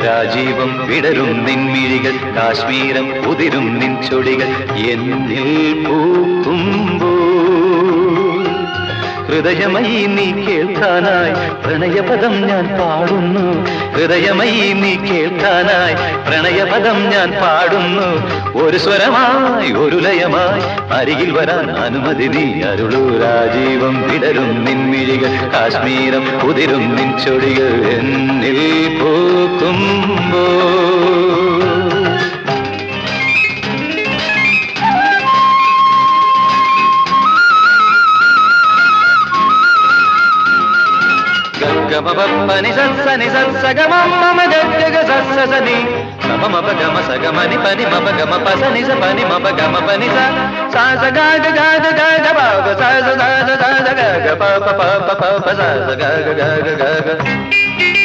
രാജീവം വിടരും നിൻമിഴികൾ കാശ്മീരം ഉതിരും നിൻ ചൊടികൾ എന്നിൽ പൂക്കുമ്പോൾ ഹൃദയമയി നീ കേൾക്കാനായി പ്രണയപദം ഞാൻ പാടുന്നു ഹൃദയമയി നീ കേൾക്കാനായി പ്രണയപദം ഞാൻ പാടുന്നു ഒരു സ്വരമായി ഒരു ലയമായി അരികിൽ വരാൻ അനുമതി നീ അരുളൂ രാജീവം വിടരും നിൻമിഴികൾ കാശ്മീരം ഉതിരും നിൻ ചൊടികൾ എന്നിൽ പൂക്കുമ്പോൾ గమపని సని సగమ గగ సని సమమ గమ సగమని పని మప గమ పసని స పని మప గమ పని సా స గ గ గ గ గ ప స స స స గ గ ప ప ప ప ప స గ గ గ గ గ